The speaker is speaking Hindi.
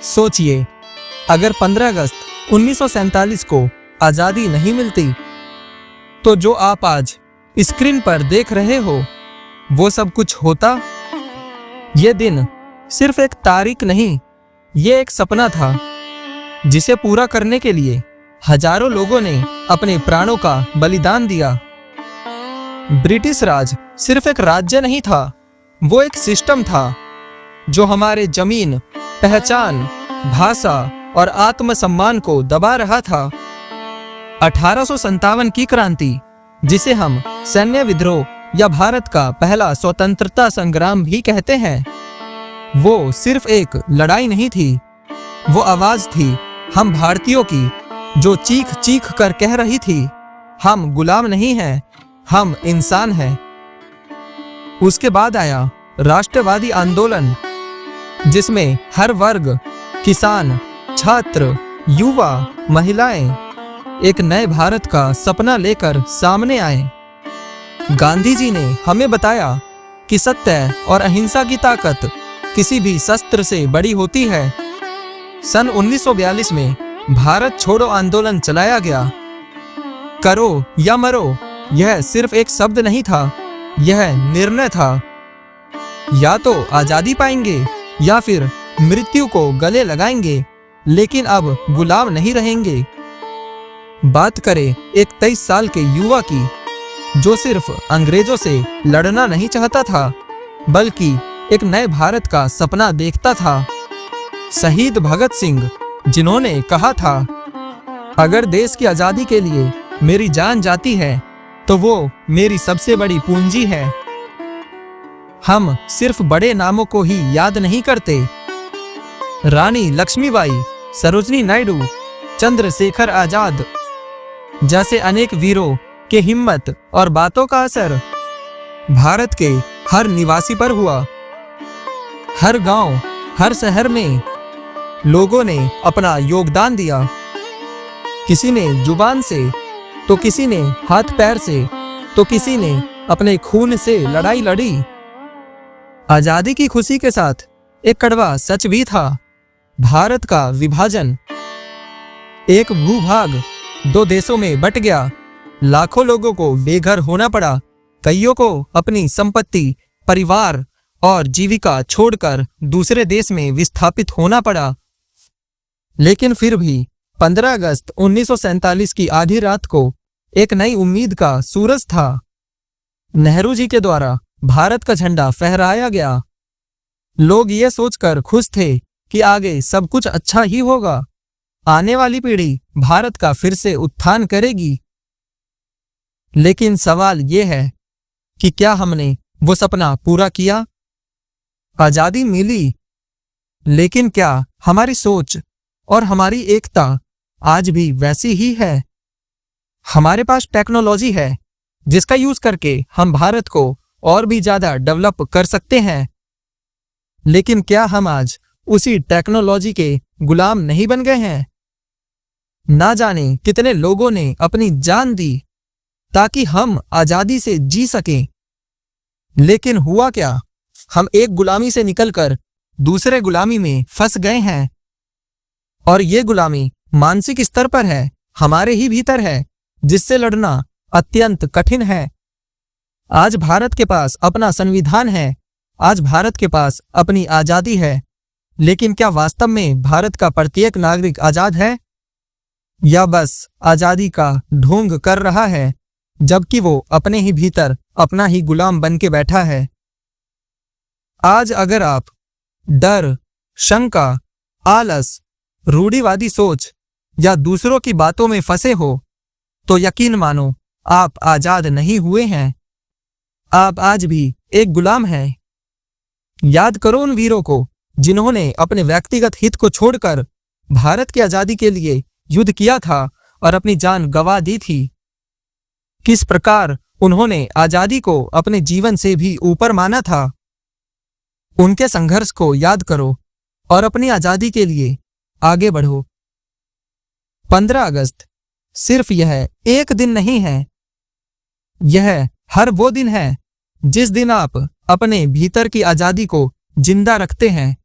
सोचिए, अगर 15 अगस्त 1947 को आज़ादी नहीं मिलती तो जो आप आज स्क्रीन पर देख रहे हो वो सब कुछ होता। ये दिन सिर्फ एक तारीख नहीं, ये एक सपना था जिसे पूरा करने के लिए हजारों लोगों ने अपने प्राणों का बलिदान दिया। ब्रिटिश राज सिर्फ एक राज्य नहीं था, वो एक सिस्टम था जो हमारे जमीन, पहचान, भाषा और आत्मसम्मान को दबा रहा था। 1857 की क्रांति, जिसे हम सैन्य विद्रोह या भारत का पहला स्वतंत्रता संग्राम भी कहते हैं, वो सिर्फ एक लड़ाई नहीं थी, वो आवाज थी हम भारतीयों की, जो चीख चीख कर कह रही थी, हम गुलाम नहीं हैं, हम इंसान हैं। उसके बाद आया राष्ट्रवादी आंदोलन, जिसमें हर वर्ग, किसान, छात्र, युवा, महिलाएं एक नए भारत का सपना लेकर सामने आए। गांधी जी ने हमें बताया कि सत्य और अहिंसा की ताकत किसी भी शस्त्र से बड़ी होती है। सन 1942 में भारत छोड़ो आंदोलन चलाया गया। करो या मरो, यह सिर्फ एक शब्द नहीं था, यह निर्णय था। या तो आजादी पाएंगे या फिर मृत्यु को गले लगाएंगे, लेकिन अब गुलाम नहीं रहेंगे। बात करें एक 23 साल के युवा की, जो सिर्फ अंग्रेजों से लड़ना नहीं चाहता था, बल्कि एक नए भारत का सपना देखता था। शहीद भगत सिंह, जिन्होंने कहा था, अगर देश की आजादी के लिए मेरी जान जाती है तो वो मेरी सबसे बड़ी पूंजी है। हम सिर्फ बड़े नामों को ही याद नहीं करते। रानी लक्ष्मीबाई, सरोजिनी नायडू, चंद्रशेखर आजाद जैसे अनेक वीरों के हिम्मत और बातों का असर भारत के हर निवासी पर हुआ। हर गांव, हर शहर में लोगों ने अपना योगदान दिया। किसी ने जुबान से, तो किसी ने हाथ पैर से, तो किसी ने अपने खून से लड़ाई लड़ी। आजादी की खुशी के साथ एक कड़वा सच भी था, भारत का विभाजन। एक भूभाग 2 देशों में बट गया, लाखों लोगों को बेघर होना पड़ा, कईयों को अपनी संपत्ति, परिवार और जीविका छोड़कर दूसरे देश में विस्थापित होना पड़ा। लेकिन फिर भी 15 अगस्त 1947 की आधी रात को एक नई उम्मीद का सूरज था। नेहरू जी के द्वारा भारत का झंडा फहराया गया। लोग ये सोचकर खुश थे कि आगे सब कुछ अच्छा ही होगा, आने वाली पीढ़ी भारत का फिर से उत्थान करेगी। लेकिन सवाल ये है कि क्या हमने वो सपना पूरा किया? आजादी मिली, लेकिन क्या हमारी सोच और हमारी एकता आज भी वैसी ही है? हमारे पास टेक्नोलॉजी है जिसका यूज करके हम भारत को और भी ज्यादा डेवलप कर सकते हैं, लेकिन क्या हम आज उसी टेक्नोलॉजी के गुलाम नहीं बन गए हैं? ना जाने कितने लोगों ने अपनी जान दी ताकि हम आजादी से जी सकें, लेकिन हुआ क्या? हम एक गुलामी से निकलकर दूसरे गुलामी में फंस गए हैं। और ये गुलामी मानसिक स्तर पर है, हमारे ही भीतर है, जिससे लड़ना अत्यंत कठिन है। आज भारत के पास अपना संविधान है, आज भारत के पास अपनी आजादी है, लेकिन क्या वास्तव में भारत का प्रत्येक नागरिक आजाद है, या बस आजादी का ढोंग कर रहा है, जबकि वो अपने ही भीतर अपना ही गुलाम बन के बैठा है? आज अगर आप डर, शंका, आलस, रूढ़िवादी सोच या दूसरों की बातों में फंसे हो, तो यकीन मानो आप आजाद नहीं हुए हैं। आप आज भी एक गुलाम हैं। याद करो उन वीरों को जिन्होंने अपने व्यक्तिगत हित को छोड़कर भारत की आजादी के लिए युद्ध किया था और अपनी जान गंवा दी थी। किस प्रकार उन्होंने आजादी को अपने जीवन से भी ऊपर माना था। उनके संघर्ष को याद करो और अपनी आजादी के लिए आगे बढ़ो। 15 अगस्त सिर्फ यह एक दिन नहीं है, यह हर वो दिन है जिस दिन आप अपने भीतर की आजादी को जिंदा रखते हैं